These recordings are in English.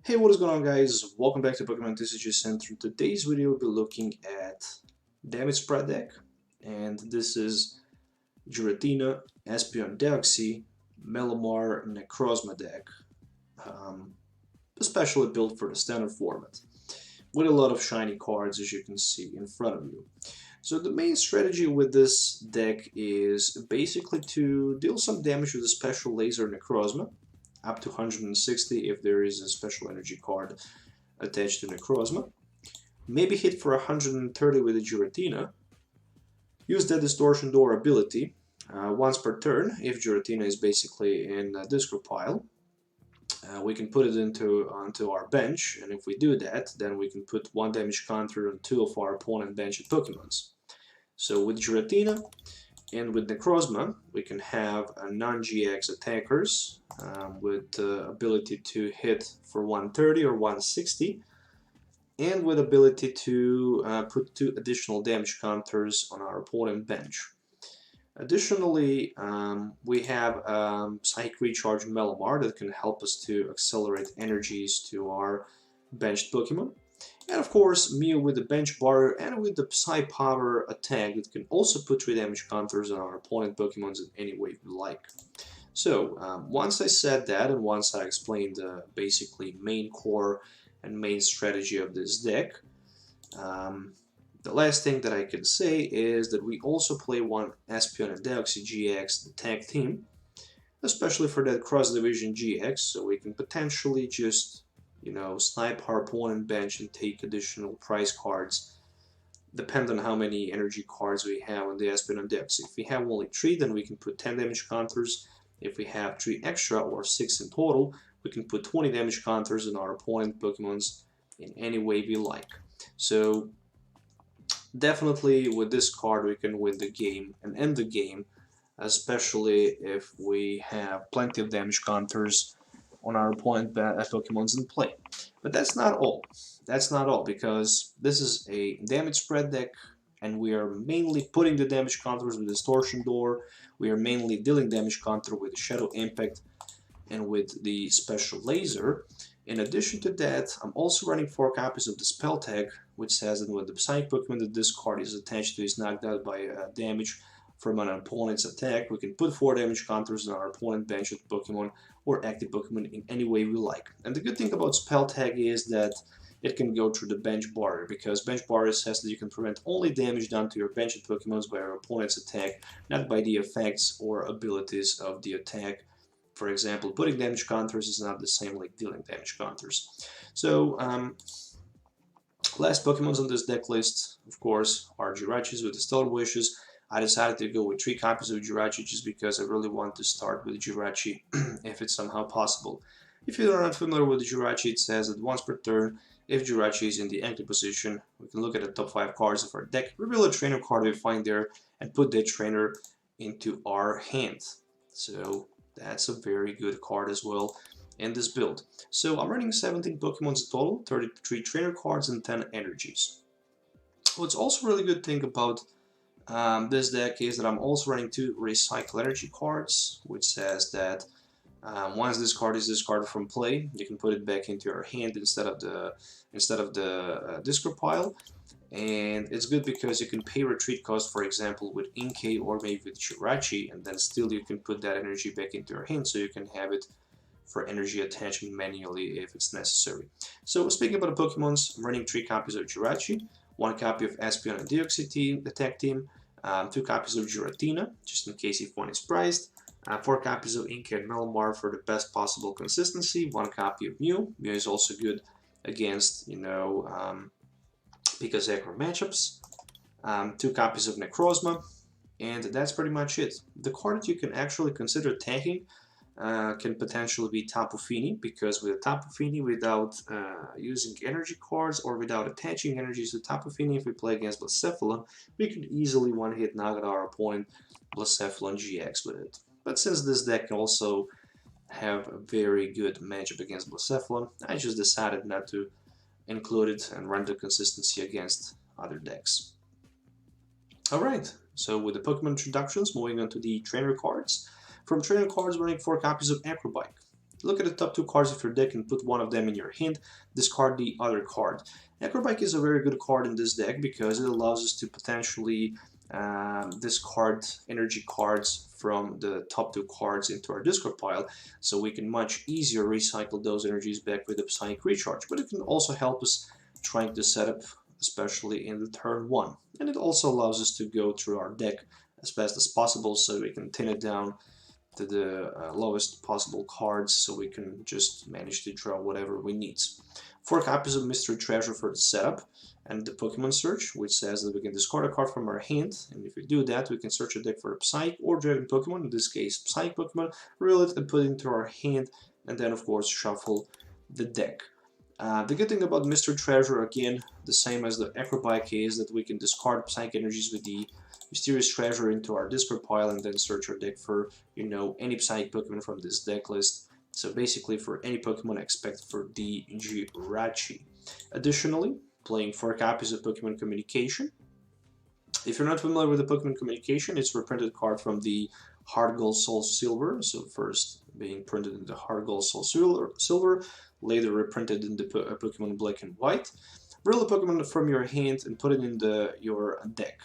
Hey, what is going on, guys? Welcome back to Pokemon TCG Center. In today's video we'll be looking at damage spread deck, and this is Giratina, Espeon&Deoxy, Melamar, Necrozma deck, um, especially built for the standard format, with a lot of shiny cards as you can see in front of you. So the main strategy with this deck is basically to deal some damage with a special laser Necrozma, up to 160 if there is a special energy card attached to Necrozma. Maybe hit for 130 with the Giratina. Use that Distortion Door ability once per turn if Giratina is basically in a discard pile. We can put it onto our bench, and if we do that, then we can put 1 damage counter on 2 of our opponent bench Pokemons. So with Giratina and with Necrozma, we can have non-GX attackers with the ability to hit for 130 or 160, and with ability to put 2 additional damage counters on our opponent bench. Additionally, we have Psychic Recharge Melamar that can help us to accelerate energies to our benched Pokemon. And of course, Mew with the Bench Barrier and with the Psy Power attack that can also put 3 damage counters on our opponent Pokemons in any way we like. So, once I said that and once I explained the basically main core and main strategy of this deck, the last thing that I can say is that we also play one Espeon&Deoxy GX, the tag team, especially for that cross-division GX, so we can potentially just, snipe our opponent bench and take additional prize cards, depending on how many energy cards we have on the Espeon&Deoxy. If we have only 3, then we can put 10 damage counters. If we have 3 extra, or 6 in total, we can put 20 damage counters on our opponent Pokemons in any way we like. So definitely with this card we can win the game and end the game, especially if we have plenty of damage counters on our opponent Pokemons in play. But that's not all. That's not all, because this is a damage spread deck, and we are mainly putting the damage counters with Distortion Door. We are mainly dealing damage counter with Shadow Impact and with the Special Laser. In addition to that, I'm also running 4 copies of the Spell Tag, which says that when the Psychic Pokemon that this card is attached to is knocked out by damage from an opponent's attack, we can put 4 damage counters on our opponent bench of Pokemon or active Pokemon in any way we like. And the good thing about Spell Tag is that it can go through the Bench Barrier, because Bench Barrier says that you can prevent only damage done to your benched Pokemons by your opponent's attack, not by the effects or abilities of the attack. For example, putting damage counters is not the same like dealing damage counters. So, last Pokemons on this deck list, of course, are Jirachis with the Stellar Wishes. I decided to go with 3 copies of Jirachi just because I really want to start with Jirachi if it's somehow possible. If you're not familiar with Jirachi, it says that once per turn, if Jirachi is in the active position, we can look at the top 5 cards of our deck, reveal a trainer card we find there, and put that trainer into our hand. So that's a very good card as well in this build. So I'm running 17 Pokemons total, 33 trainer cards and 10 energies. What's also really good thing about this deck is that I'm also running 2 recycle energy cards, which says that once this card is discarded from play, you can put it back into your hand instead of the discard pile. And it's good because you can pay retreat cost, for example, with Inkay or maybe with Jirachi, and then still you can put that energy back into your hand, so you can have it for energy attachment manually if it's necessary. So speaking about the Pokemons, I'm running 3 copies of Jirachi, 1 copy of Espeon&Deoxy team, the tech team, 2 copies of Giratina, just in case if one is prized, 4 copies of Inkay and Melamar for the best possible consistency, 1 copy of Mew. Mew is also good against, Pikachu matchups, 2 copies of Necrozma, and that's pretty much it. The card that you can actually consider tagging can potentially be Tapu Fini, because with a Tapu Fini, without using energy cards or without attaching energies to Tapu Fini, if we play against Blacephalon, we could easily one-hit knock out our opponent Blacephalon GX with it. But since this deck can also have a very good matchup against Blacephalon, I just decided not to include it and run the consistency against other decks. Alright, so with the Pokemon introductions, moving on to the trainer cards. From trainer cards, running 4 copies of Acrobike. Look at the top 2 cards of your deck and put one of them in your hand, discard the other card. Necrobike is a very good card in this deck because it allows us to potentially discard energy cards from the top 2 cards into our discard pile, so we can much easier recycle those energies back with a Psychic Recharge. But it can also help us trying to set up, especially in the turn 1. And it also allows us to go through our deck as fast as possible, so we can thin it down to the lowest possible cards, so we can just manage to draw whatever we need. 4 copies of Mystery Treasure for the setup, and the Pokemon Search, which says that we can discard a card from our hand, and if we do that, we can search a deck for a Psychic or Dragon Pokemon, in this case Psychic Pokemon, reel it and put it into our hand, and then of course shuffle the deck. The good thing about Mystery Treasure, again, the same as the Acrobike, is that we can discard Psychic energies with the Mysterious Treasure into our discard pile and then search our deck for, any Psychic Pokemon from this deck list. So basically for any Pokemon except for the Giratina. Additionally, playing 4 copies of Pokemon Communication. If you're not familiar with the Pokemon Communication, it's a reprinted card from the Heart Gold Soul Silver, so first being printed in the Heart Gold Soul Silver, later reprinted in the Pokemon Black and White. Reel a Pokemon from your hand and put it in your deck.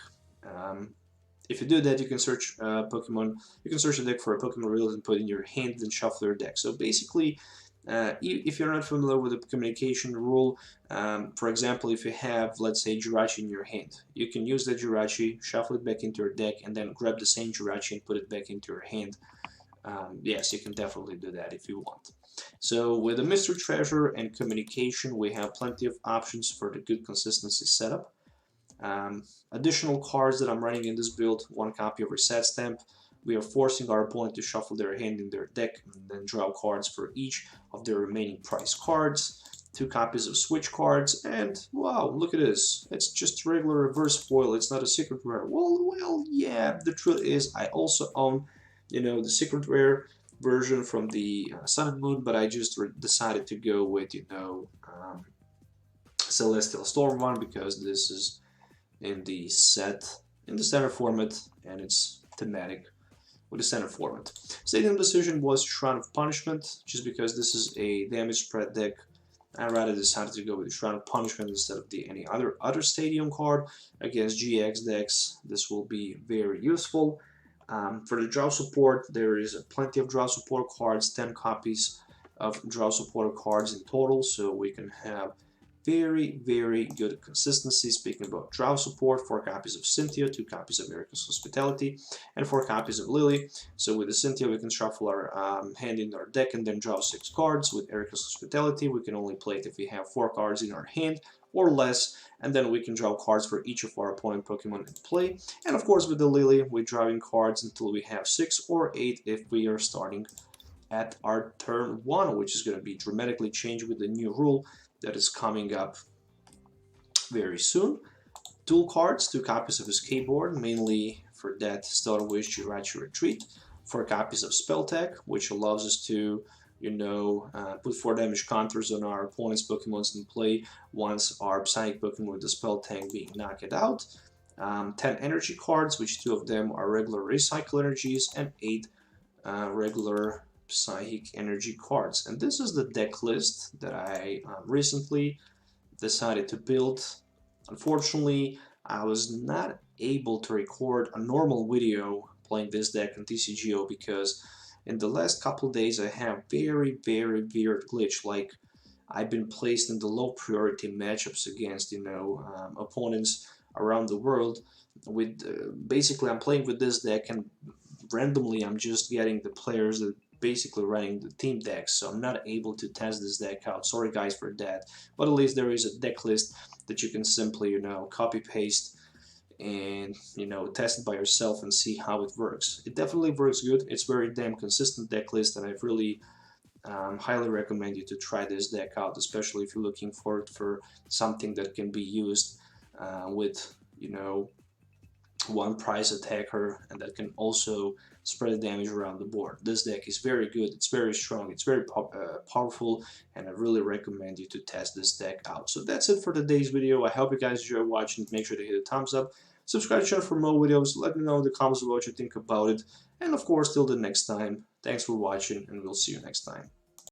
If you do that, you can search Pokemon. You can search a deck for a Pokemon reel and put it in your hand and shuffle your deck. So basically, if you're not familiar with the communication rule, for example, if you have, let's say, Jirachi in your hand, you can use the Jirachi, shuffle it back into your deck, and then grab the same Jirachi and put it back into your hand. Yes, you can definitely do that if you want. So with the Mystery Treasure and Communication, we have plenty of options for the good consistency setup. Additional cards that I'm running in this build: 1 copy of Reset Stamp. We are forcing our opponent to shuffle their hand in their deck and then draw cards for each of their remaining prize cards. 2 copies of Switch cards, and wow, look at this. It's just regular reverse foil, it's not a secret rare. Well, yeah, the truth is I also own, the secret rare version from the Sun and Moon, but I just decided to go with, Celestial Storm one because this is in the standard format, and it's thematic with the standard format. Stadium Decision was Shrine of Punishment, just because this is a damage spread deck. I rather decided to go with the Shrine of Punishment instead of any other Stadium card. Against GX decks, this will be very useful. For the draw support, there is plenty of draw support cards, 10 copies of draw support cards in total, so we can have very, very good consistency. Speaking about draw support, 4 copies of Cynthia, 2 copies of Erika's Hospitality, and 4 copies of Lily. So with the Cynthia, we can shuffle our hand in our deck and then draw 6 cards. With Erika's Hospitality, we can only play it if we have 4 cards in our hand or less, and then we can draw cards for each of our opponent Pokemon in play. And of course with the Lily, we're drawing cards until we have 6 or 8 if we are starting at our turn 1, which is going to be dramatically changed with the new rule that is coming up very soon. Dual cards, 2 copies of Escape Board, mainly for that Stellar Wish Jirachi Retreat. 4 copies of Spell Tag, which allows us to, put 4 damage counters on our opponent's Pokemons in play once our Psychic Pokemon with the Spell Tag being knocked out. 10 energy cards, which 2 of them are regular recycle energies, and 8 regular Psychic energy cards. And this is the deck list that I recently decided to build. Unfortunately, I was not able to record a normal video playing this deck in TCGO because in the last couple days I have very, very weird glitch. Like, I've been placed in the low priority matchups against opponents around the world. With basically I'm playing with this deck and randomly I'm just getting the players that basically running the team decks, so I'm not able to test this deck out. Sorry guys for that, but at least there is a deck list that you can simply copy paste and test it by yourself and see how it works. It definitely works good. It's very damn consistent deck list, and I've really highly recommend you to try this deck out, especially if you're looking for something that can be used with one prize attacker and that can also spread the damage around the board. This deck is very good, it's very strong, it's very powerful, and I really recommend you to test this deck out. So that's it for today's video. I hope you guys enjoy watching. Make sure to hit a thumbs up, subscribe to the channel for more videos, let me know in the comments what you think about it, and of course till the next time, thanks for watching and we'll see you next time.